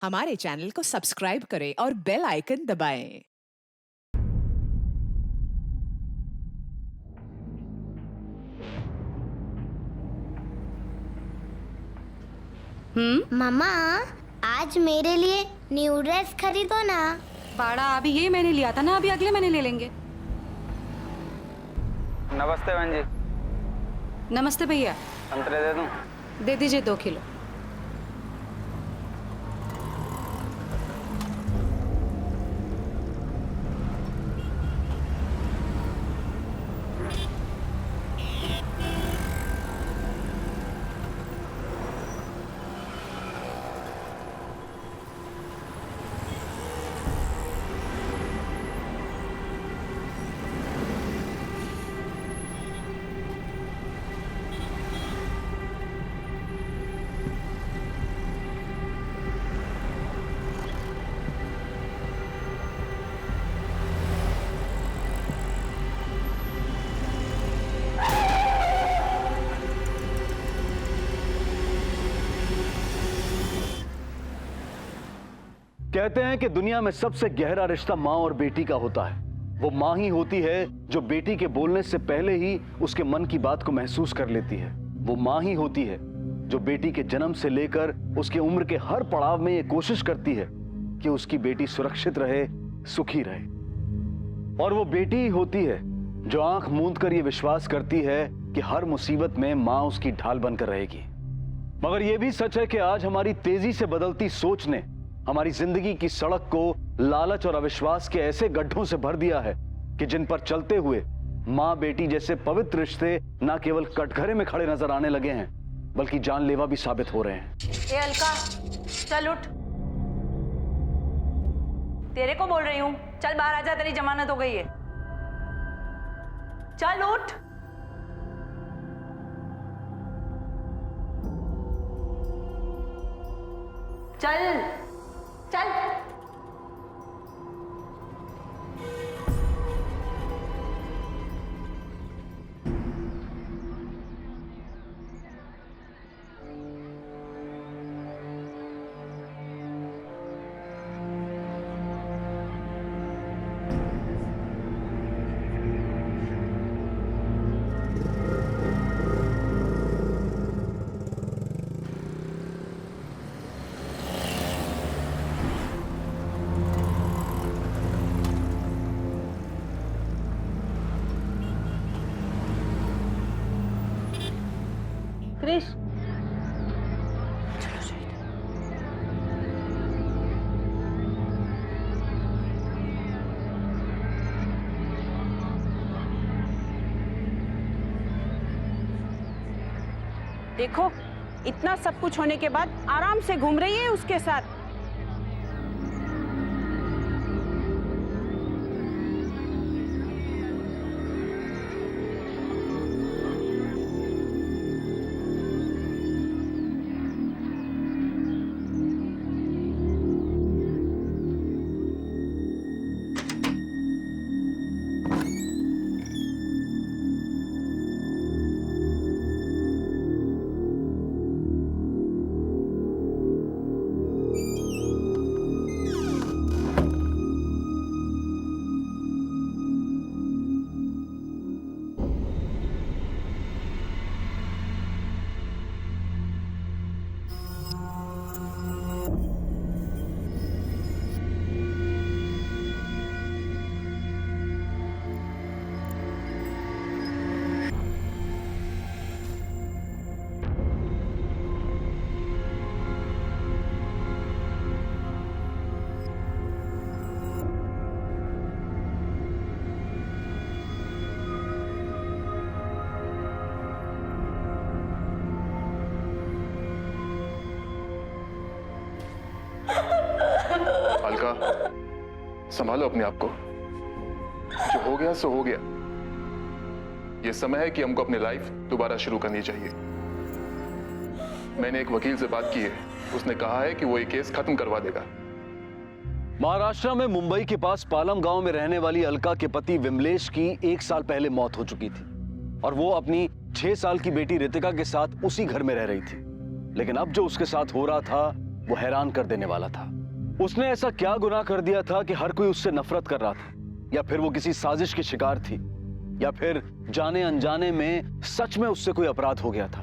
हमारे चैनल को सब्सक्राइब करें और बेल आइकन दबाएं। मम्मा, आज मेरे लिए न्यू ड्रेस खरीदो ना। बाड़ा अभी ये मैंने लिया था ना, अभी अगले महीने ले लेंगे। नमस्ते बहन जी। नमस्ते भैया। संतरे दे दूं? दे दीजिए 2 किलो। कहते हैं कि दुनिया में सबसे गहरा रिश्ता माँ और बेटी का होता है। वो माँ ही होती है जो बेटी के बोलने से पहले ही उसके मन की बात को महसूस कर लेती है। वो माँ ही होती है जो बेटी के जन्म से लेकर उसके उम्र के हर पड़ाव में ये कोशिश करती है कि उसकी बेटी सुरक्षित रहे, सुखी रहे। और वो बेटी ही होती है जो आंख मूंद कर ये विश्वास करती है कि हर मुसीबत में माँ उसकी ढाल बनकर रहेगी। मगर यह भी सच है कि आज हमारी तेजी से बदलती सोच ने हमारी जिंदगी की सड़क को लालच और अविश्वास के ऐसे गड्ढों से भर दिया है कि जिन पर चलते हुए माँ बेटी जैसे पवित्र रिश्ते न केवल कटघरे में खड़े नजर आने लगे हैं बल्कि जानलेवा भी साबित हो रहे हैं। ए अलका, चल उठ। तेरे को बोल रही हूँ, चल बाहर आजा, तेरी जमानत हो गई है। चल उठ। चल चल। क्रिश, देखो, इतना सब कुछ होने के बाद आराम से घूम रही है उसके साथ। अलका, संभालो अपने आप को। जो हो गया सो हो गया। ये समय है कि हमको अपनी लाइफ दोबारा शुरू करनी चाहिए। मैंने एक वकील से बात की है, उसने कहा है कि वो ये केस खत्म करवा देगा। महाराष्ट्र में मुंबई के पास पालम गांव में रहने वाली अलका के पति विमलेश की 1 साल पहले मौत हो चुकी थी और वो अपनी 6 साल की बेटी रितिका के साथ उसी घर में रह रही थी। लेकिन अब जो उसके साथ हो रहा था वो हैरान कर देने वाला था। उसने ऐसा क्या गुनाह कर दिया था कि हर कोई उससे नफरत कर रहा था? या फिर वो किसी साजिश की शिकार थी? या फिर जाने अनजाने में सच में उससे कोई अपराध हो गया था?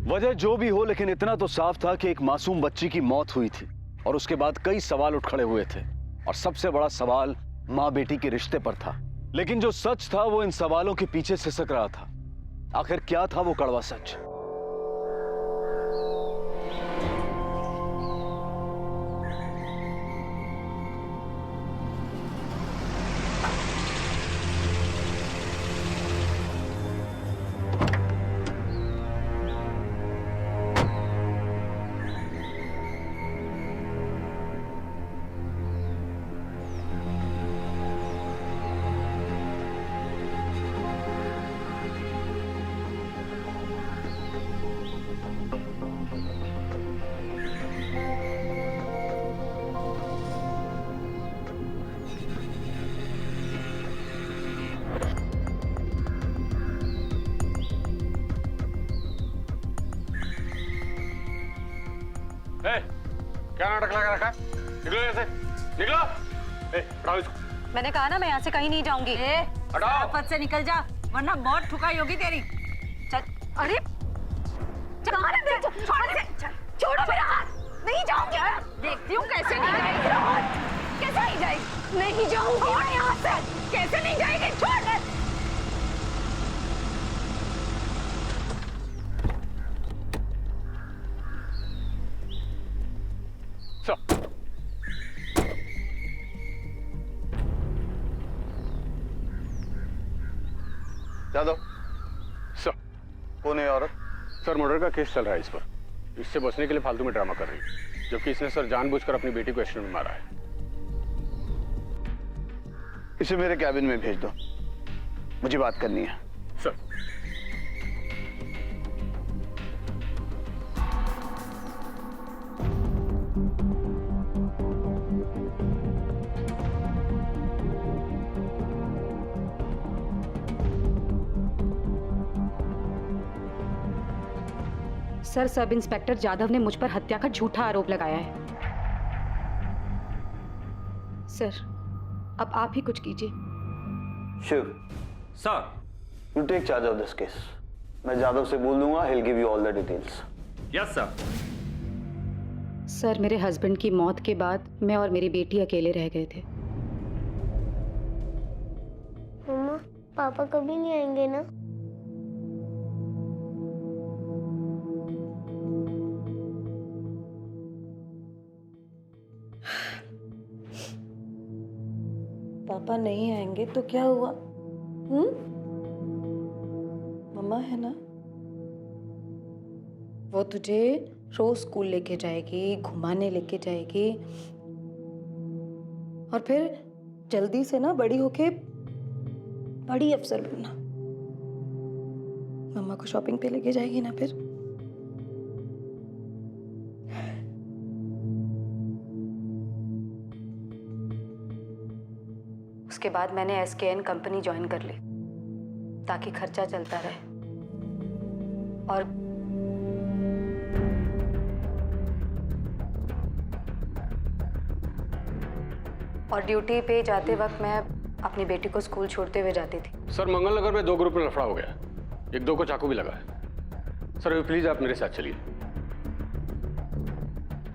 वजह जो भी हो, लेकिन इतना तो साफ था कि एक मासूम बच्ची की मौत हुई थी और उसके बाद कई सवाल उठ खड़े हुए थे और सबसे बड़ा सवाल माँ बेटी के रिश्ते पर था। लेकिन जो सच था वो इन सवालों के पीछे सिसक रहा था। आखिर क्या था वो कड़वा सच? क्या नाटक लगा रखा है? निकलो यहाँ से, निकलो। हटाओ इसको। मैंने कहा ना मैं यहाँ से कहीं नहीं जाऊंगी। हटाओ। फट से निकल जा वरना बहुत ठुकाई होगी तेरी। चल। अरे छोड़ो मेरा हाथ। नहीं जाऊंगी। देखती हूँ कैसे नहीं जाएगी। कैसे नहीं जाएगी? नहीं जाऊंगी मैं यहाँ से। कैसे नहीं जाएगी? छोड़ दे। यादव सर, कौन है औरत? सर मर्डर का केस चल रहा है इस पर। इससे बचने के लिए फालतू में ड्रामा कर रही है, जबकि इसने सर जानबूझकर अपनी बेटी को एक्सीडेंट में मारा है। इसे मेरे कैबिन में भेज दो, मुझे बात करनी है। Sir. Sir, sub inspector Jadhav ने मुझ पर हत्या का झूठा आरोप लगाया है। सर, अब आप ही कुछ कीजिए। Shiv, sir, you take charge of this case. मैं जादव से बोल दूंगा, he'll give you all the details. Yes sir. Sir, मेरे हस्बैंड की मौत के बाद मैं और मेरी बेटी अकेले रह गए थे। मम्मा, पापा कभी नहीं आएंगे ना? पापा नहीं आएंगे तो क्या हुआ? मम्मा है ना, वो तुझे रोज स्कूल लेके जाएगी, घुमाने लेके जाएगी और फिर जल्दी से ना बड़ी होके बड़ी अफसर बनना। मम्मा को शॉपिंग पे लेके जाएगी ना फिर। उसके बाद मैंने SKN कंपनी ज्वाइन कर ली ताकि खर्चा चलता रहे और ड्यूटी पे जाते वक्त मैं अपनी बेटी को स्कूल छोड़ते हुए जाती थी। सर, मंगल नगर में 2 ग्रुप में लफड़ा हो गया, 1-2 को चाकू भी लगा है। सर अभी प्लीज आप मेरे साथ चलिए।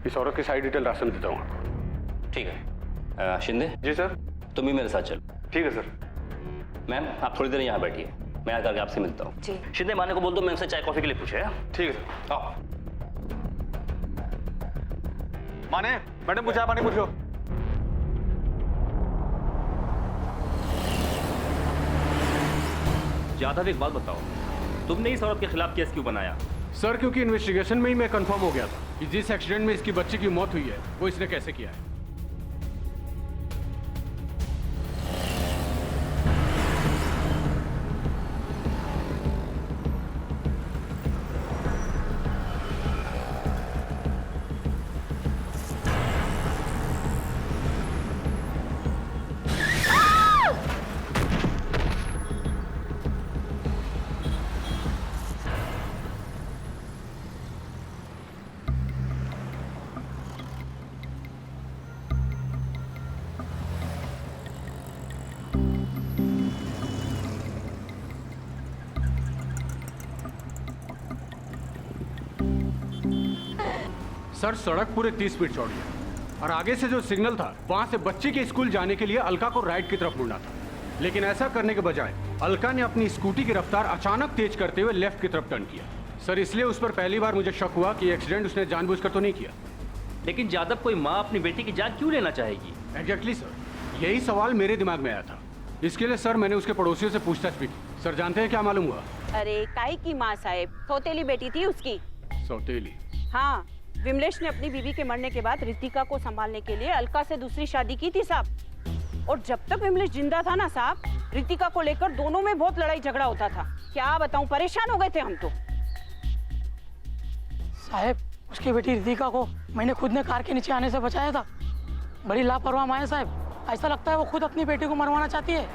इस औरत की सारी डिटेल रास्ते में देता हूँ आपको। ठीक है। शिंदे जी सर। तुम भी मेरे साथ चलो। ठीक है सर। मैम, आप थोड़ी देर यहाँ बैठिए, मैं आकर के आपसे मिलता हूँ। जी। शिंदे, माने को बोल दो मैं उनसे चाय कॉफी के लिए पूछे। ठीक है सर। आओ। माने, मैडम पूछा, पानी पूछो। जाधव, एक बात बताओ, तुमने इस औरत के खिलाफ केस क्यों बनाया? सर क्योंकि इन्वेस्टिगेशन में ही मैं कंफर्म हो गया था कि जिस एक्सीडेंट में इसकी बच्ची की मौत हुई है वो इसने कैसे किया है। सर सड़क पूरे 30 फीट चौड़ी है और आगे से जो सिग्नल था वहां से बच्ची के स्कूल जाने के लिए अलका को राइट की तरफ मुड़ना था, लेकिन ऐसा करने के बजाय अलका ने अपनी स्कूटी की रफ्तार अचानक तेज करते हुए लेफ्ट की तरफ टर्न किया। सर इसलिए उस पर पहली बार मुझे शक हुआ कि एक्सीडेंट उसने जानबूझकर तो नहीं किया। लेकिन जादव, कोई माँ अपनी बेटी की जान क्यों लेना चाहेगी? एग्जैक्टली सर, यही सवाल मेरे दिमाग में आया था। इसके लिए सर मैंने उसके पड़ोसियों से पूछताछ भी की। सर जानते हैं क्या मालूम हुआ? अरे काई की माँ साहेब, सौतेली बेटी थी उसकी। सौतेली? हाँ, विमलेश ने अपनी बीवी के मरने के बाद रितिका को संभालने के लिए अलका से दूसरी शादी की थी साहब। और जब तक विमलेश जिंदा था ना साहब, रितिका को लेकर दोनों में बहुत लड़ाई झगड़ा होता था। क्या बताऊं, परेशान हो गए थे हम तो। साहब, उसकी बेटी रितिका को मैंने खुद ने कार के नीचे आने से बचाया था। बड़ी लापरवाह माँ है साहब, ऐसा लगता है वो खुद अपनी बेटी को मरवाना चाहती है।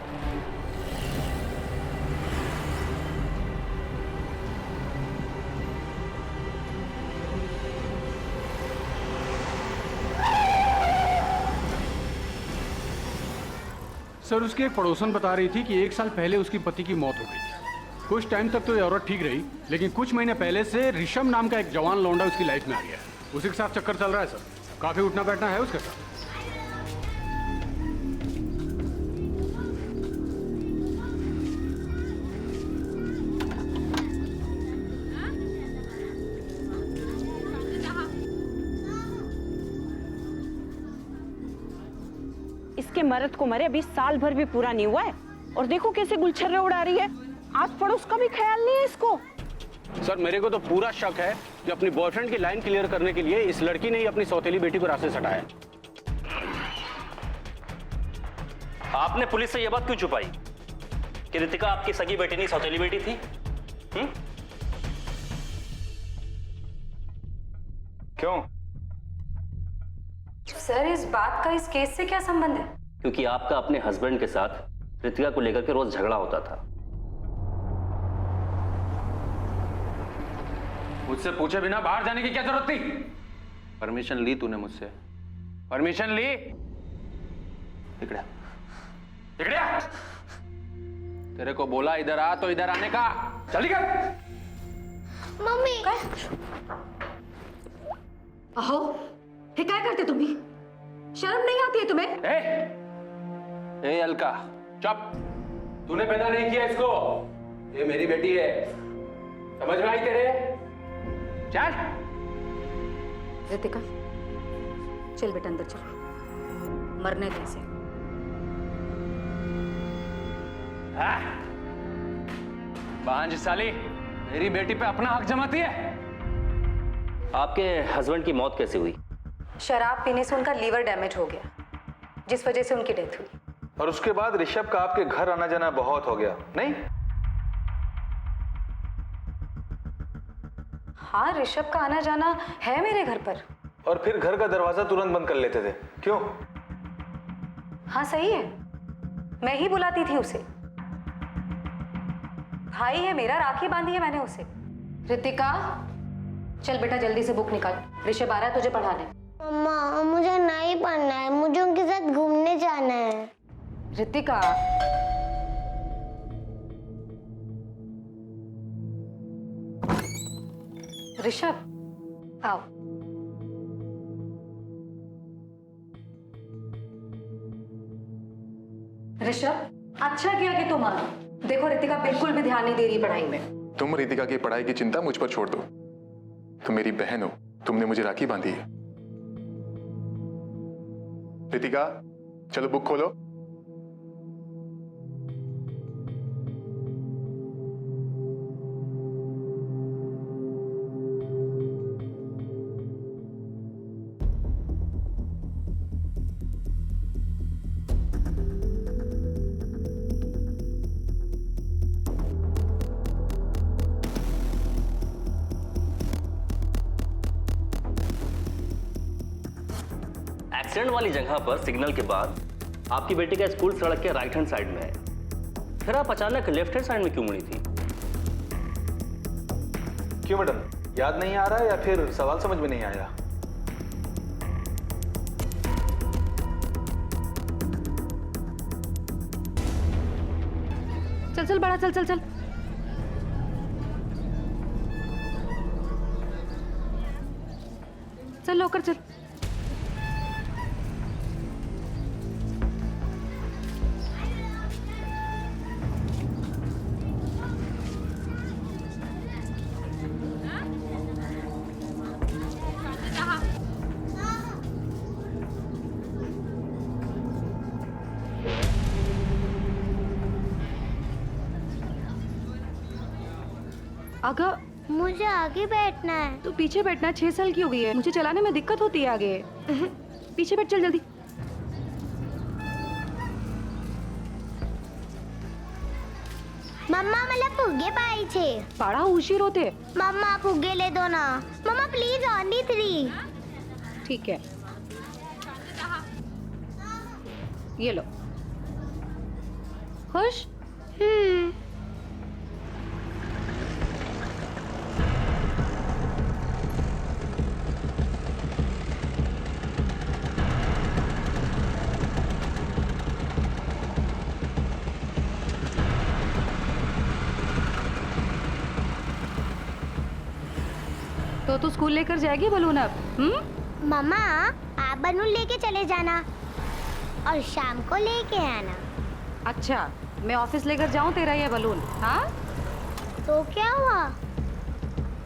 सर उसकी एक पड़ोसन बता रही थी कि 1 साल पहले उसकी पति की मौत हो गई थी। कुछ टाइम तक तो ये औरत ठीक रही, लेकिन कुछ महीने पहले से ऋषभ नाम का एक जवान लौंडा उसकी लाइफ में आ गया है। उसी के साथ चक्कर चल रहा है सर, काफी उठना बैठना है उसके साथ। इसके मर्द को मरे अभी साल भर भी पूरा नहीं हुआ है और देखो कैसे गुलछर्रे उड़ा रही है। आस पड़ोस का भी ख्याल नहीं है इसको। सर मेरे को तो पूरा शक है कि अपनी बॉयफ्रेंड की लाइन क्लियर करने के लिए इस लड़की ने ही अपनी सौतेली बेटी को रास्ते से हटाया। आपने पुलिस से यह बात क्यों छुपाई कि रितिका आपकी सगी बेटी नहीं सौतेली बेटी थी? क्यों? सर, इस बात का इस केस से क्या संबंध है? क्योंकि आपका अपने हस्बैंड के साथ रितिका को लेकर के रोज झगड़ा होता था। मुझसे पूछे बिना बाहर जाने की क्या जरूरत थी? परमिशन ली तूने मुझसे? परमिशन ली? इकड़ा इकड़िया, तेरे को बोला इधर आ तो इधर आने का। चली गई। मम्मी अहो, ये क्या करते तुम्ही? शर्म नहीं आती है तुम्हें? ए अलका, चुप। तूने पैदा नहीं किया इसको, ये मेरी बेटी है। समझ में आई तेरे? चल। रितिका, चल बेटा अंदर चल, मरने दे इसे। बांझ साली, मेरी बेटी पे अपना हक जमाती है। आपके हस्बैंड की मौत कैसे हुई? शराब पीने से उनका लीवर डैमेज हो गया, जिस वजह से उनकी डेथ हुई। और उसके बाद ऋषभ का आपके घर आना जाना बहुत हो गया, नहीं? हाँ, ऋषभ का आना जाना है मेरे घर पर। और फिर घर का दरवाजा तुरंत बंद कर लेते थे, क्यों? हाँ सही है, मैं ही बुलाती थी उसे। भाई है मेरा, राखी बांधी है मैंने उसे। रितिका, चल बेटा जल्दी से बुक निकाल, ऋषभ आ रहा है तुझे पढ़ाने। मम्मा, मुझे नहीं पढ़ना है, मुझे उनके साथ घूमने जाना है। रितिका, ऋषभ आओ। ऋषभ, अच्छा किया कि तुम आ। देखो रितिका बिल्कुल भी ध्यान नहीं दे रही पढ़ाई में। तुम रितिका की पढ़ाई की चिंता मुझ पर छोड़ दो। तुम मेरी बहन हो, तुमने मुझे राखी बांधी है। रितिका, चलो बुक खोलो। एक्सीडेंट वाली जगह पर सिग्नल के बाद आपकी बेटी का स्कूल सड़क के राइट हैंड साइड में है, फिर आप अचानक लेफ्ट हैंड साइड में क्यों मुड़ी थी? क्यों मैडम, याद नहीं आ रहा है या फिर सवाल समझ में नहीं आया? चल चल बड़ा, चल चल चल। चल लवकर चल। अगर मुझे आगे बैठना है। तू पीछे बैठना, 6 साल की हो गई है, मुझे चलाने में दिक्कत होती है आगे। पीछे बैठ, चल जल्दी। मम्मा मला फुगे पाहिजे। बड़ा उशीर होते। मम्मा फुगे ले दो ना। मम्मा प्लीज ओनली 3। ठीक है, ये लो। खुश? तो तू स्कूल लेकर जाएगी बलून अब? मम्मा आप बलून लेके चले जाना और शाम को लेके आना। अच्छा, मैं ऑफिस लेकर जाऊं तेरा ये बलून? हाँ, तो क्या हुआ?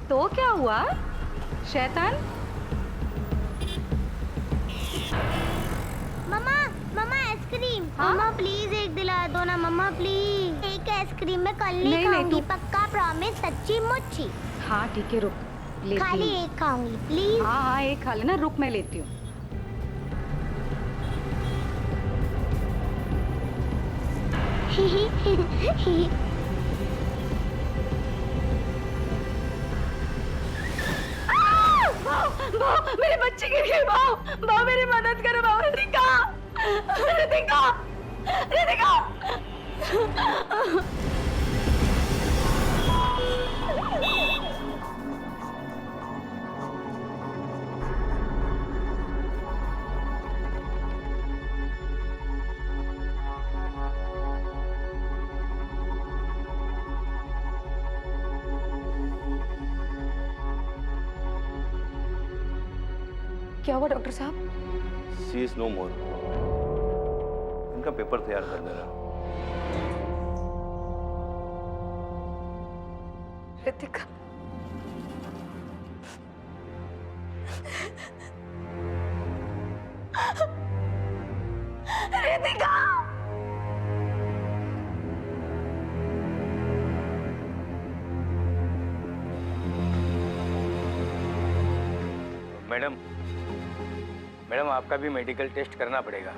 तो क्या हुआ शैतान? मम्मा मम्मा आइसक्रीम। हाँ? मम्मा प्लीज एक दिला दो ना। मम्मा प्लीज एक आइसक्रीम मैं कल नहीं खाऊंगी। पक्का प्रॉमिस, सच्ची मुच्ची। हाँ ठीक है, रुक लेती खाली हूँ। एक खाऊंगी प्लीज। हाँ हाँ, एक खा लेना, रुक मैं लेती हूँ। मेरे बच्चे गिर गए। भाव मेरी मदद करो। भाव, रितिका रितिका रितिका। क्या हुआ डॉक्टर साहब? शी इज नो मोर। इनका पेपर तैयार कर देना। रितिका, रितिका। मैडम आपका भी मेडिकल टेस्ट करना पड़ेगा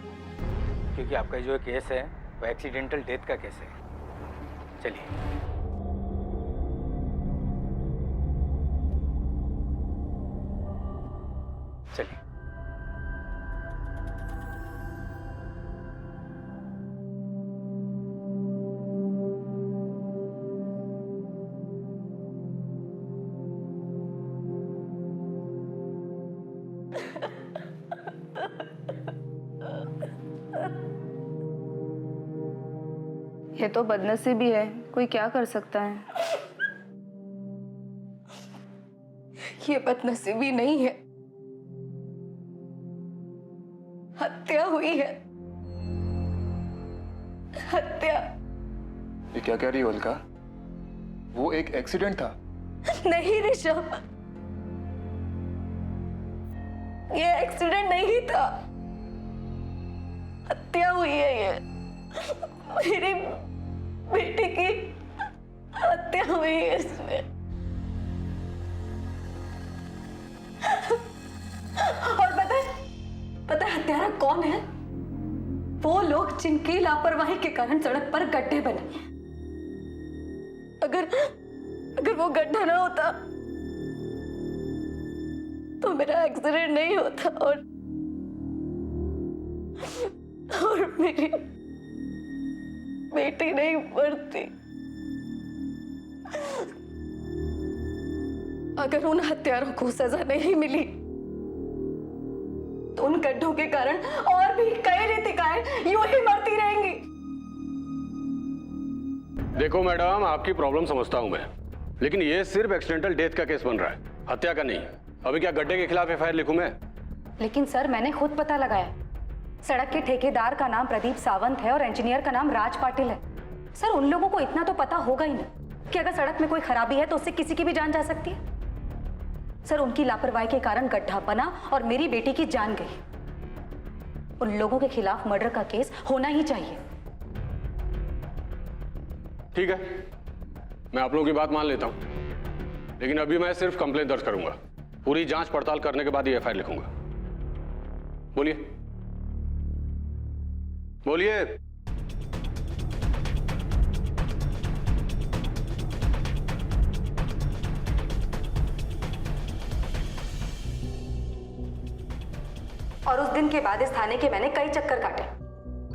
क्योंकि आपका जो केस है वो एक्सीडेंटल डेथ का केस है। चलिए। चलिए। ये तो बदनसीबी है, कोई क्या कर सकता है। ये बदनसीबी नहीं है, हत्या हुई है। हत्या। ये क्या कह रही हो अलका? वो एक एक्सीडेंट था। नहीं ऋषभ, ये एक्सीडेंट नहीं था, हत्या हुई है। ये मेरी बेटी की हत्या हुई है इसमें। और पता है हत्यारा कौन है? वो लोग जिनकी लापरवाही के कारण सड़क पर गड्ढे बने। अगर वो गड्ढा ना होता तो मेरा एक्सीडेंट नहीं होता और मेरी बेटी नहीं मरती। अगर उन हत्यारों को सजा नहीं मिली तो उन गड्ढों के कारण और भी कई रितिकाएं यूं ही मरती रहेंगी। देखो मैडम, आपकी प्रॉब्लम समझता हूं मैं, लेकिन ये सिर्फ एक्सीडेंटल डेथ का केस बन रहा है, हत्या का नहीं। अभी क्या गड्ढे के खिलाफ एफआईआर लिखूं मैं? लेकिन सर मैंने खुद पता लगाया, सड़क के ठेकेदार का नाम प्रदीप सावंत है और इंजीनियर का नाम राज पाटिल है। सर उन लोगों को इतना तो पता होगा ही नहीं कि अगर सड़क में कोई खराबी है तो उससे किसी की भी जान जा सकती है। सर उनकी लापरवाही के कारण गड्ढा बना और मेरी बेटी की जान गई। उन लोगों के खिलाफ मर्डर का केस होना ही चाहिए। ठीक है, मैं आप लोगों की बात मान लेता हूं, लेकिन अभी मैं सिर्फ कंप्लेंट दर्ज करूंगा। पूरी जांच पड़ताल करने के बाद ही एफआईआर लिखूंगा। बोलिए बोलिए। और उस दिन के बाद इस थाने के मैंने कई चक्कर काटे।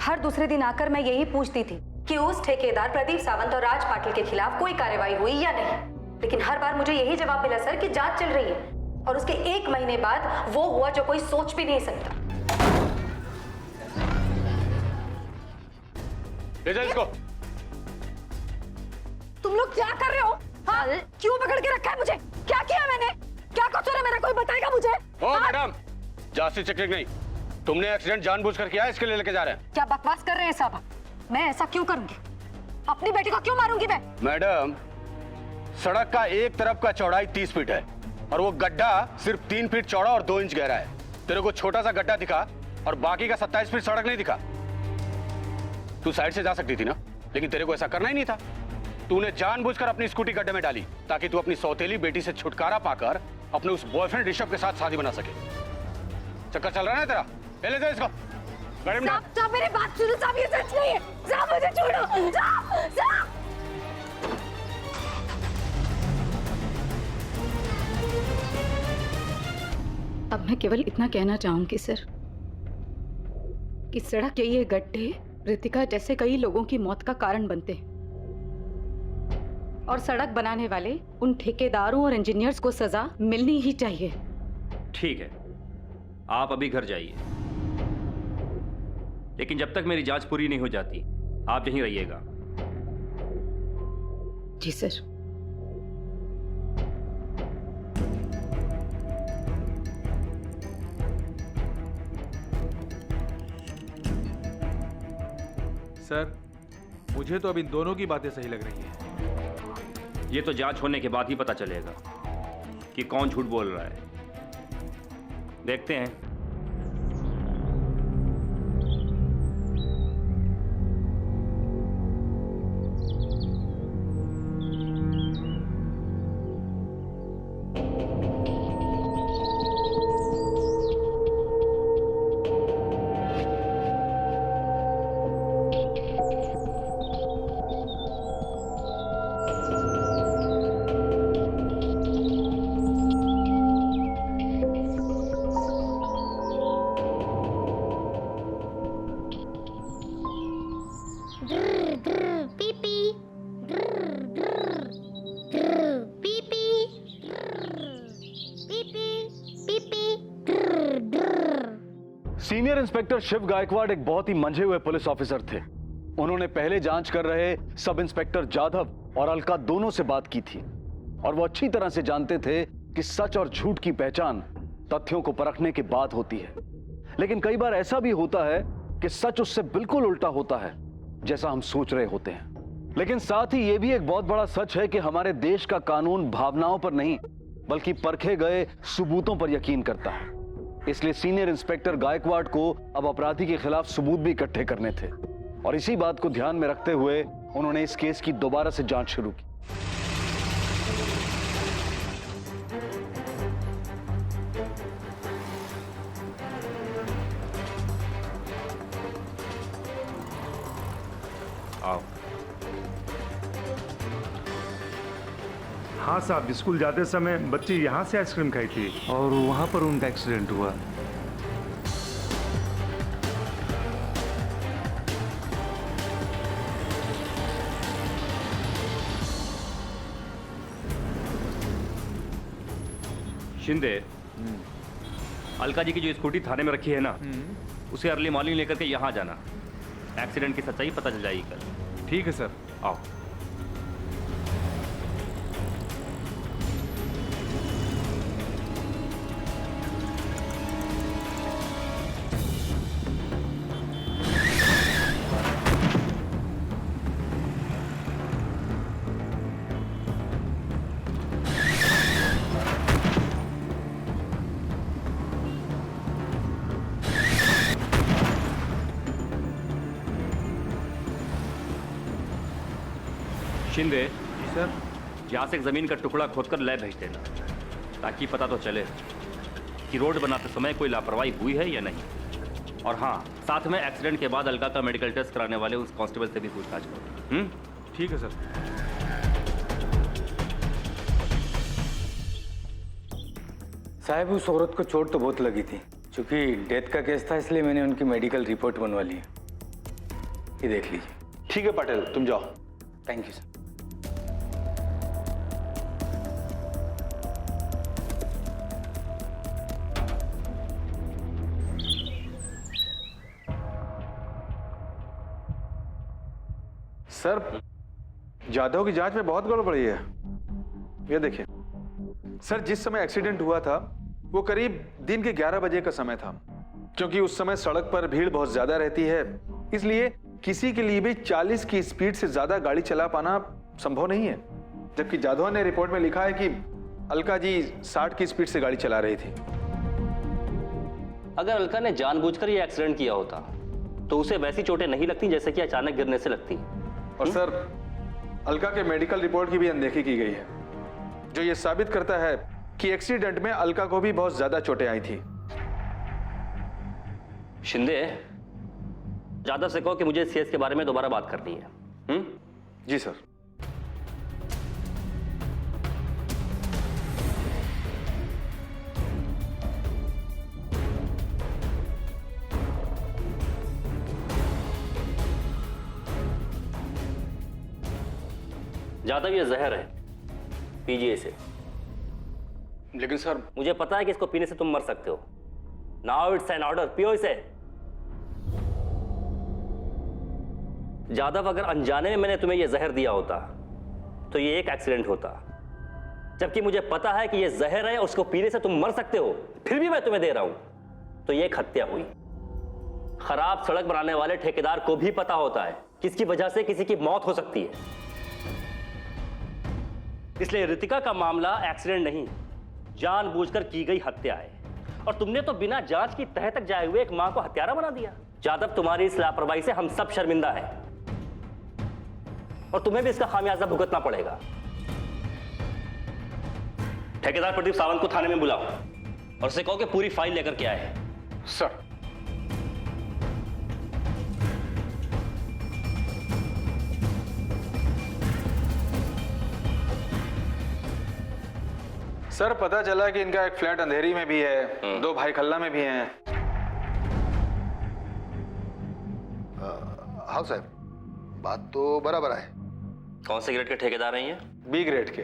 हर दूसरे दिन आकर मैं यही पूछती थी कि उस ठेकेदार प्रदीप सावंत और राज पाटिल के खिलाफ कोई कार्रवाई हुई या नहीं, लेकिन हर बार मुझे यही जवाब मिला सर कि जांच चल रही है। और उसके 1 महीने बाद वो हुआ जो कोई सोच भी नहीं सकता। ले जा इसको। तुम लोग क्या कर रहे हो? हाँ, क्यों पकड़ के रखा है मुझे? क्या किया मैंने? क्या कसूर है मेरा? कोई बताएगा मुझे? ओ मैडम, जांच चेकिंग नहीं, तुमने एक्सीडेंट जानबूझकर किया है, इसके लिए लेके जा रहे हैं। क्या बकवास कर रहे हैं साहब? मैं ऐसा क्यों करूंगी? अपनी बेटी को क्यों मारूंगी मैं? मैडम, सड़क का एक तरफ का चौड़ाई 30 फीट है और वो गड्ढा सिर्फ 3 फीट चौड़ा और 2 इंच गहरा है। तेरे को छोटा सा गड्ढा दिखा और बाकी का 27 फीट सड़क नहीं दिखा। तू साइड से जा सकती थी ना, लेकिन तेरे को ऐसा करना ही नहीं था। तूने जानबूझकर अपनी स्कूटी गड्ढे में डाली ताकि तू अपनी सौतेली बेटी से छुटकारा पाकर अपने उस बॉयफ्रेंड ऋषभ के साथ शादी बना सके। चक्कर चल रहा है तेरा? ले जा इसको गाड़ी में। साहब मेरी बात सुनो साहब, ये सच नहीं है साहब, मुझे छोड़ो साहब। साहब अब मैं केवल इतना कहना चाहूंगी सर कि सड़क के ये गड्ढे रितिका जैसे कई लोगों की मौत का कारण बनते हैं और सड़क बनाने वाले उन ठेकेदारों और इंजीनियर्स को सजा मिलनी ही चाहिए। ठीक है, आप अभी घर जाइए, लेकिन जब तक मेरी जांच पूरी नहीं हो जाती आप यहीं रहिएगा। जी सर। सर, मुझे तो अब इन दोनों की बातें सही लग रही हैं। ये तो जांच होने के बाद ही पता चलेगा कि कौन झूठ बोल रहा है। देखते हैं। सीनियर इंस्पेक्टर शिव गायकवाड़ एक बहुत ही मंझे हुए पुलिस ऑफिसर थे। उन्होंने पहले जांच कर रहे सब इंस्पेक्टर जाधव और अलका दोनों से बात की थी और वो अच्छी तरह से जानते थे कि सच और झूठ की पहचान तथ्यों को परखने के बाद होती है। लेकिन कई बार ऐसा भी होता है कि सच उससे बिल्कुल उल्टा होता है जैसा हम सोच रहे होते हैं। लेकिन साथ ही यह भी एक बहुत बड़ा सच है कि हमारे देश का कानून भावनाओं पर नहीं बल्कि परखे गए सबूतों पर यकीन करता है। इसलिए सीनियर इंस्पेक्टर गायकवाड़ को अब अपराधी के खिलाफ सबूत भी इकट्ठे करने थे और इसी बात को ध्यान में रखते हुए उन्होंने इस केस की दोबारा से जांच शुरू की। आओ। हाँ साहब, स्कूल जाते समय बच्ची यहाँ से आइसक्रीम खाई थी और वहाँ पर उनका एक्सीडेंट हुआ। शिंदे, अलका जी की जो स्कूटी थाने में रखी है ना, उसे अर्ली मॉर्निंग लेकर के यहाँ जाना। एक्सीडेंट की सच्चाई पता चल जाएगी कल। ठीक है सर। आओ। शिंदे। जी सर। यहाँ से एक ज़मीन का टुकड़ा खोदकर लैब भेज देना, ताकि पता तो चले कि रोड बनाते समय कोई लापरवाही हुई है या नहीं। और हाँ, साथ में एक्सीडेंट के बाद अलका का मेडिकल टेस्ट कराने वाले उस कांस्टेबल से भी पूछताछ करो। ठीक है सर। साहब, उस औरत को चोट तो बहुत लगी थी। क्योंकि डेथ का केस था, इसलिए मैंने उनकी मेडिकल रिपोर्ट बनवा ली है। ये देख लीजिए। ठीक है पटेल, तुम जाओ। Thank you sir. Sir, Jadhav की जांच में बहुत गड़बड़ी है। ये देखिए सर, जिस समय एक्सीडेंट हुआ था वो करीब दिन के 11 बजे का समय था। क्योंकि उस समय सड़क पर भीड़ बहुत ज्यादा रहती है, इसलिए किसी के लिए भी 40 की स्पीड से ज्यादा गाड़ी चला पाना संभव नहीं है। जबकि जाधव ने रिपोर्ट में लिखा है कि अलका जी 60 की स्पीड से गाड़ी चला रही थी। अगर अलका ने जानबूझकर ये एक्सीडेंट किया होता तो उसे वैसी चोटें नहीं लगती जैसे कि अचानक गिरने से लगती। और सर, अलका के मेडिकल रिपोर्ट की भी अनदेखी की गई है, जो ये साबित करता है कि एक्सीडेंट में अलका को भी बहुत ज्यादा चोटें आई थी। शिंदे, जाधव से कहो कि मुझे इस केस के बारे में दोबारा बात करनी है। जी सर। जाधव, ये जहर है, पीजिए इसे। लेकिन सर, मुझे पता है कि इसको पीने से तुम मर सकते हो। नाउ इट्स एन ऑर्डर, पियो इसे। जाधव, अगर अनजाने में मैंने तुम्हें यह जहर दिया होता तो ये एक एक्सीडेंट होता। जबकि मुझे पता है कि यह जहर है, उसको पीने से तुम मर सकते हो, फिर भी मैं तुम्हें दे रहा हूं, तो यह एक हत्या हुई। खराब सड़क बनाने वाले ठेकेदार को भी पता होता है कि इसकी वजह से किसी की मौत हो सकती है। इसलिए रितिका का मामला एक्सीडेंट नहीं, जानबूझकर की गई हत्या है। और तुमने तो बिना जांच की तह तक जाए हुए एक मां को हत्यारा बना दिया। जाधव, तुम्हारी इस लापरवाही से हम सब शर्मिंदा हैं और तुम्हें भी इसका खामियाजा भुगतना पड़ेगा। ठेकेदार प्रदीप सावंत को थाने में बुलाओ और उसे कहो कि पूरी फाइल लेकर के आए। सर। सर, पता चला कि इनका एक फ्लैट अंधेरी में भी है, 2 भाई खल्ला में भी हैं। हाँ साहब, बात तो बराबर है। कौन से ग्रेड के ठेकेदार हैं ये? बी ग्रेड के।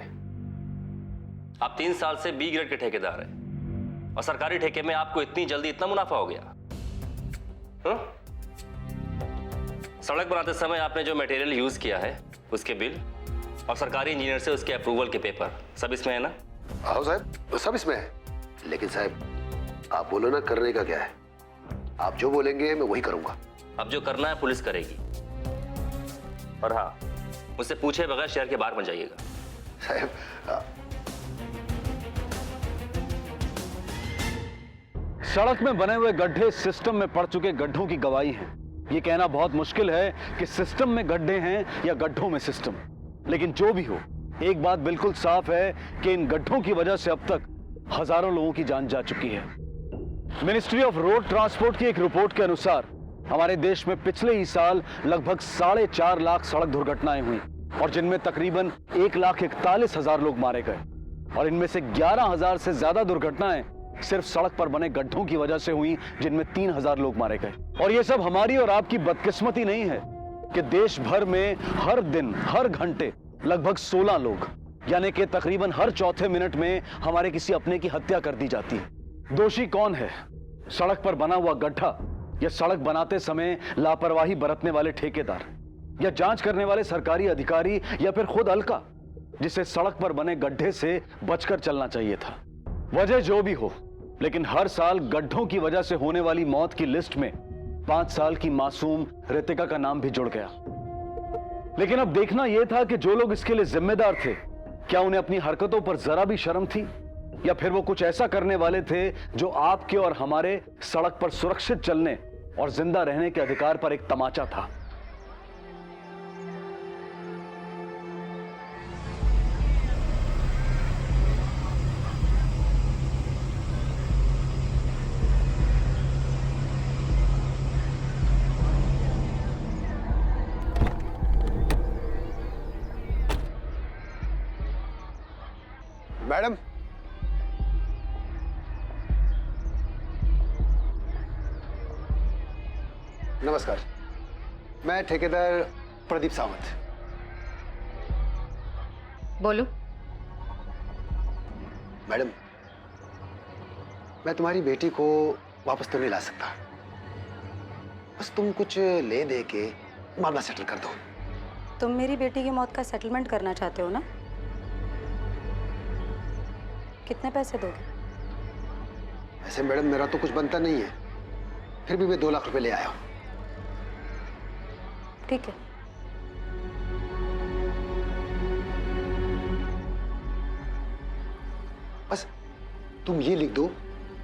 आप 3 साल से बी ग्रेड के ठेकेदार हैं और सरकारी ठेके में आपको इतनी जल्दी इतना मुनाफा हो गया। सड़क बनाते समय आपने जो मटेरियल यूज किया है उसके बिल और सरकारी इंजीनियर से उसके अप्रूवल के पेपर सब इसमें है ना? हाँ साहब, सब इसमें है। लेकिन साहब, आप बोलो ना, करने का क्या है? आप जो बोलेंगे मैं वही करूंगा। अब जो करना है पुलिस करेगी। और हाँ, मुझसे पूछे बगैर शहर के बाहर मत जाइएगा। साहब, सड़क में बने हुए गड्ढे सिस्टम में पड़ चुके गड्ढों की गवाही हैं। ये कहना बहुत मुश्किल है कि सिस्टम में गड्ढे हैं या गड्ढों में सिस्टम। लेकिन जो भी हो, एक बात बिल्कुल साफ है कि इन गड्ढों की वजह से अब तक हजारों लोगों की जान जा चुकी है। मिनिस्ट्री ऑफ रोड ट्रांसपोर्ट की एक रिपोर्ट के अनुसार हमारे देश में पिछले ही साल लगभग 4.5 लाख सड़क दुर्घटनाएं हुई और जिनमें तकरीबन 1,41,000 लोग मारे गए। और इनमें से 11,000 से ज्यादा दुर्घटनाएं सिर्फ सड़क पर बने गड्ढों की वजह से हुई, जिनमें 3,000 लोग मारे गए। और ये सब हमारी और आपकी बदकिस्मती नहीं है कि देश भर में हर दिन हर घंटे लगभग 16 लोग, यानी कि तकरीबन हर चौथे मिनट में हमारे किसी अपने की हत्या कर दी जाती है। दोषी कौन है? सड़क पर बना हुआ गड्ढा, या सड़क बनाते समय लापरवाही बरतने वाले ठेकेदार, या जांच करने वाले सरकारी अधिकारी, या फिर खुद अलका, जिसे सड़क पर बने गड्ढे से बचकर चलना चाहिए था। वजह जो भी हो, लेकिन हर साल गड्ढों की वजह से होने वाली मौत की लिस्ट में 5 साल की मासूम रितिका का नाम भी जुड़ गया। लेकिन अब देखना यह था कि जो लोग इसके लिए जिम्मेदार थे, क्या उन्हें अपनी हरकतों पर जरा भी शर्म थी, या फिर वो कुछ ऐसा करने वाले थे जो आपके और हमारे सड़क पर सुरक्षित चलने और जिंदा रहने के अधिकार पर एक तमाचा था। मैडम, नमस्कार। मैं ठेकेदार प्रदीप सावंत। बोलो। मैडम, मैं तुम्हारी बेटी को वापस तो नहीं ला सकता, बस तुम कुछ ले दे के मामला सेटल कर दो। तुम मेरी बेटी की मौत का सेटलमेंट करना चाहते हो ना? कितने पैसे दोगे? वैसे मैडम मेरा तो कुछ बनता नहीं है, फिर भी मैं 2 लाख रुपए ले आया हूं। ठीक है। बस तुम ये लिख दो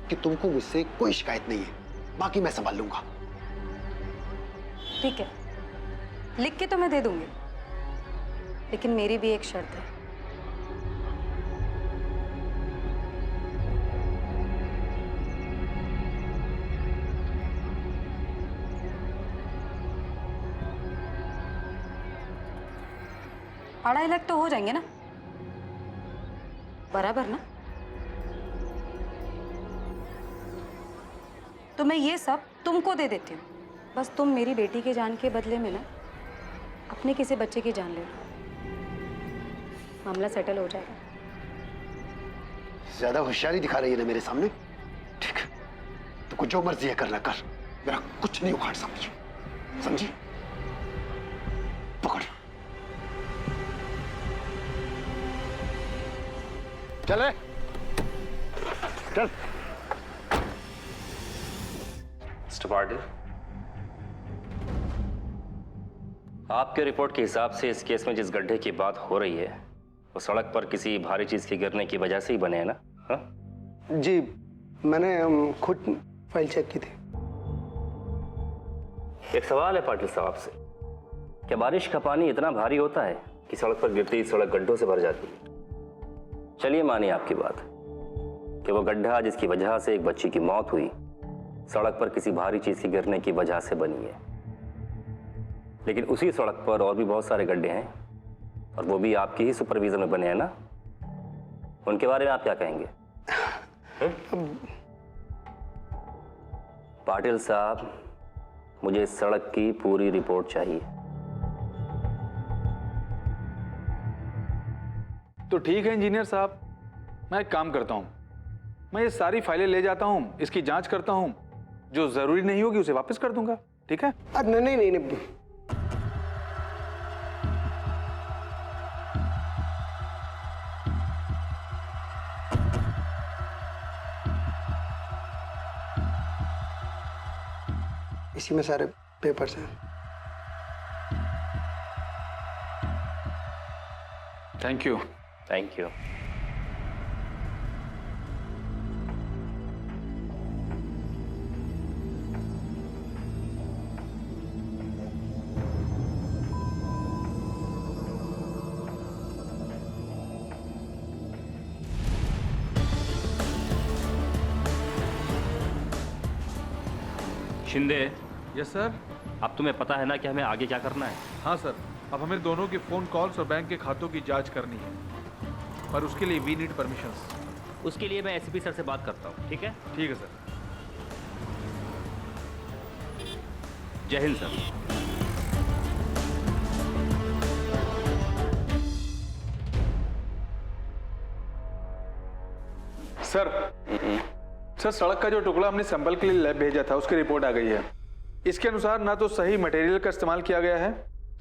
कि तुमको मुझसे कोई शिकायत नहीं है, बाकी मैं संभाल लूंगा। ठीक है, लिख के तो मैं दे दूंगी, लेकिन मेरी भी एक शर्त है। $2.5 लाख तो हो जाएंगे ना? बराबर ना? तो मैं ये सब तुमको दे देती हूँ, बस तुम मेरी बेटी की जान के बदले में ना अपने किसी बच्चे की जान ले लो, मामला सेटल हो जाएगा। ज्यादा होशियारी दिखा रही है ना मेरे सामने? ठीक है, तुमको जो मर्जी है करना कर, मेरा कुछ नहीं उखाड़ समझी? पकड़। चल रे, चल। मिस्टर पाटिल, आपके रिपोर्ट के हिसाब से इस केस में जिस गड्ढे की बात हो रही है वो सड़क पर किसी भारी चीज के गिरने की वजह से ही बने हैं ना? हाँ? जी, मैंने खुद फाइल चेक की थी। एक सवाल है पाटिल साहब से, क्या बारिश का पानी इतना भारी होता है कि सड़क पर गिरती ही सड़क गड्ढों से भर जाती है? चलिए मानिए आपकी बात कि वो गड्ढा जिसकी वजह से एक बच्ची की मौत हुई सड़क पर किसी भारी चीज के गिरने की वजह से बनी है, लेकिन उसी सड़क पर और भी बहुत सारे गड्ढे हैं और वो भी आपकी ही सुपरविजन में बने हैं ना? उनके बारे में आप क्या कहेंगे? पाटिल साहब, मुझे इस सड़क की पूरी रिपोर्ट चाहिए। तो ठीक है इंजीनियर साहब, मैं एक काम करता हूं, मैं ये सारी फाइलें ले जाता हूं, इसकी जांच करता हूं, जो जरूरी नहीं होगी उसे वापस कर दूंगा। ठीक है? नहीं। इसी में सारे पेपर्स हैं। Thank you. Thank you. Shinde. Yes sir. अब तुम्हें पता है ना कि हमें आगे क्या करना है? हाँ सर, अब हमें दोनों की फोन कॉल्स और बैंक के खातों की जांच करनी है, पर उसके लिए वी नीड परमिशंस। उसके लिए मैं एसपी सर से बात करता हूँ। ठीक है? ठीक है सर। जय हिंद सर। सर सड़क का जो टुकड़ा हमने सैंपल के लिए लैब भेजा था उसकी रिपोर्ट आ गई है। इसके अनुसार ना तो सही मटेरियल का इस्तेमाल किया गया है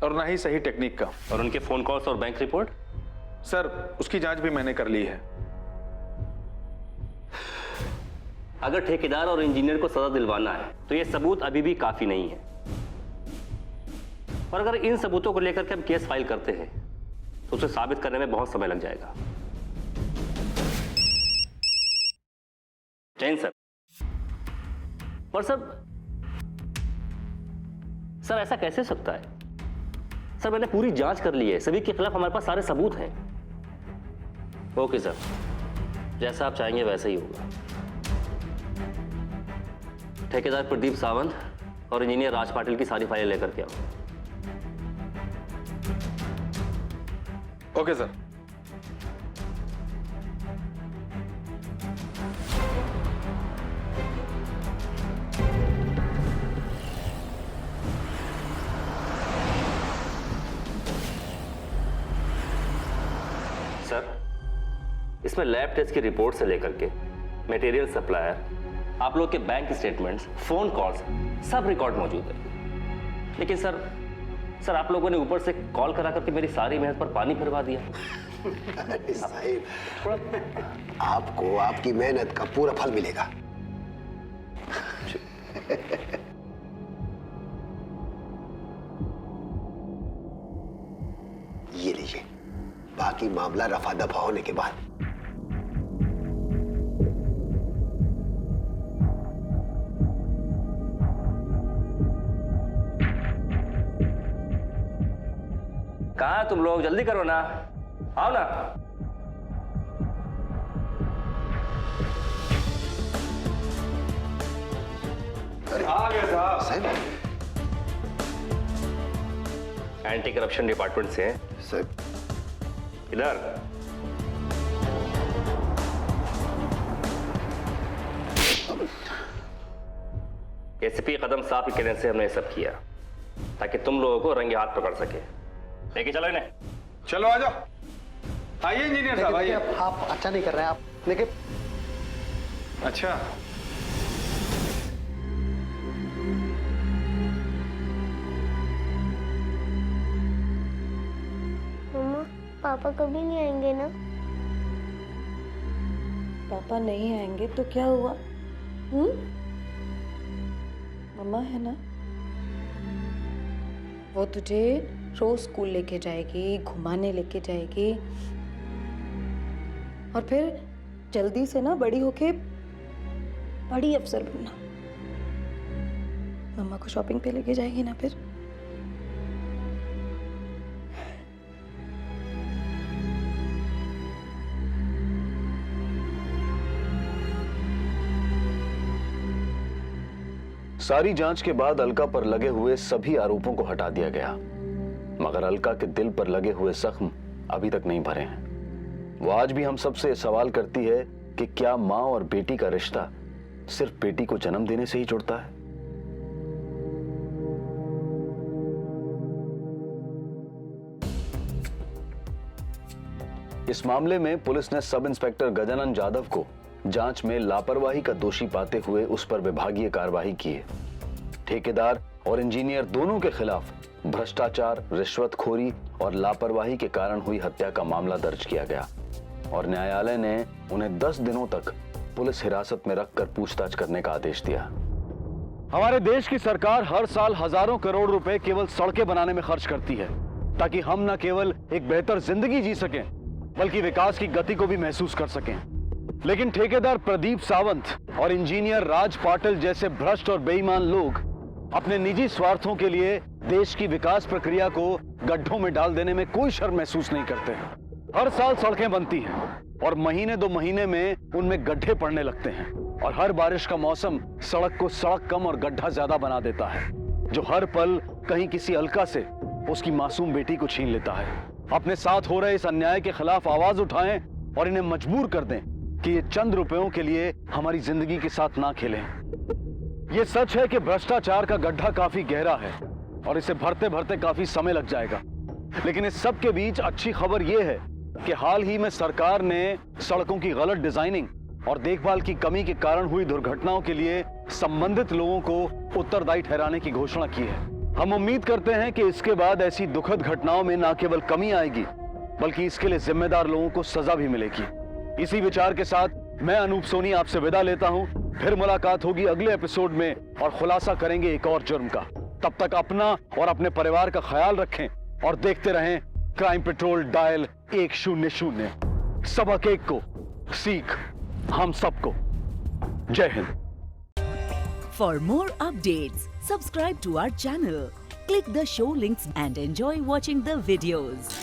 और ना ही सही टेक्निक का। और उनके फोन कॉल्स और बैंक रिपोर्ट? सर उसकी जांच भी मैंने कर ली है। अगर ठेकेदार और इंजीनियर को सजा दिलवाना है तो ये सबूत अभी भी काफी नहीं है, और अगर इन सबूतों को लेकर के हम केस फाइल करते हैं तो उसे साबित करने में बहुत समय लग जाएगा। जैन सर। और सर ऐसा कैसे हो सकता है? सर मैंने पूरी जांच कर ली है, सभी के खिलाफ हमारे पास सारे सबूत हैं। ओके सर, जैसा आप चाहेंगे वैसा ही होगा। ठेकेदार प्रदीप सावंत और इंजीनियर राज पाटिल की सारी फाइलें लेकर के आओ। Okay sir. इसमें लैब टेस्ट की रिपोर्ट से लेकर के मटेरियल सप्लायर, आप लोग के बैंक स्टेटमेंट्स, फोन कॉल्स, सब रिकॉर्ड मौजूद है। लेकिन सर आप लोगों ने ऊपर से कॉल करा करके मेरी सारी मेहनत पर पानी फिरवा दिया। अरे साहिब, आपको आपकी मेहनत का पूरा फल मिलेगा। ये लीजिए, बाकी मामला रफा दफा होने के बाद। कहाँ तुम लोग, जल्दी करो ना, आओ ना। आ गए साहब। एंटी करप्शन डिपार्टमेंट से हैं सर। इधर एसीपी कदम साहब के कहने से हमने ये सब किया ताकि तुम लोगों को रंगे हाथ पकड़ सके। लेके चलो इन्हें। चलो आ जाओ। आइए इंजीनियर साहब, आइए। आप अच्छा नहीं कर रहे हैं आप, लेकिन अच्छा मम्मा, पापा कभी नहीं आएंगे ना? पापा नहीं आएंगे तो क्या हुआ? मम्मा है ना, वो तुझे रोज स्कूल लेके जाएगी, घुमाने लेके जाएगी, और फिर जल्दी से ना बड़ी होके बड़ी अफसर बनना। मम्मा को शॉपिंग पे लेके जाएगी ना फिर। सारी जांच के बाद अलका पर लगे हुए सभी आरोपों को हटा दिया गया, मगर अलका के दिल पर लगे हुए जख्म अभी तक नहीं भरे हैं। वो आज भी हम सबसे सवाल करती है कि क्या मां और बेटी का रिश्ता सिर्फ बेटी को जन्म देने से ही जुड़ता है? इस मामले में पुलिस ने सब इंस्पेक्टर गजानन जाधव को जांच में लापरवाही का दोषी पाते हुए उस पर विभागीय कार्रवाई की है। ठेकेदार और इंजीनियर दोनों के खिलाफ भ्रष्टाचार, रिश्वतखोरी और लापरवाही के कारण हुई हत्या का मामला दर्ज किया गया और न्यायालय ने उन्हें 10 दिनों तक पुलिस हिरासत में रखकर पूछताछ करने का आदेश दिया। हमारे देश की सरकार हर साल हजारों करोड़ रुपए केवल सड़कें बनाने में खर्च करती है ताकि हम न केवल एक बेहतर जिंदगी जी सकें बल्कि विकास की गति को भी महसूस कर सकें। लेकिन ठेकेदार प्रदीप सावंत और इंजीनियर राज पाटिल जैसे भ्रष्ट और बेईमान लोग अपने निजी स्वार्थों के लिए देश की विकास प्रक्रिया को गड्ढों में डाल देने में कोई शर्म महसूस नहीं करते। हर साल सड़कें बनती हैं और महीने 2 महीने में उनमें गड्ढे पड़ने लगते हैं और हर बारिश का मौसम सड़क को सड़क कम और गड्ढा ज्यादा बना देता है, जो हर पल कहीं किसी अलका से उसकी मासूम बेटी को छीन लेता है। अपने साथ हो रहे इस अन्याय के खिलाफ आवाज उठाएं और इन्हें मजबूर कर दें कि ये चंद रुपयों के लिए हमारी जिंदगी के साथ ना खेलें। ये सच है कि भ्रष्टाचार का गड्ढा काफी गहरा है और इसे भरते भरते काफी समय लग जाएगा, लेकिन इस सब के बीच अच्छी खबर यह है कि हाल ही में सरकार ने सड़कों की गलत डिजाइनिंग और देखभाल की कमी के कारण हुई दुर्घटनाओं के लिए संबंधित लोगों को उत्तरदायी ठहराने की घोषणा की है। हम उम्मीद करते हैं कि इसके बाद ऐसी दुखद घटनाओं में न केवल कमी आएगी बल्कि इसके लिए जिम्मेदार लोगों को सजा भी मिलेगी। इसी विचार के साथ मैं अनूप सोनी आपसे विदा लेता हूं। फिर मुलाकात होगी अगले एपिसोड में और खुलासा करेंगे एक और जुर्म का। तब तक अपना और अपने परिवार का ख्याल रखें और देखते रहें क्राइम पेट्रोल डायल 100। सबक एक को, सीख हम सबको। जय Hind. For more updates, subscribe to our channel, click the show links and enjoy watching the videos.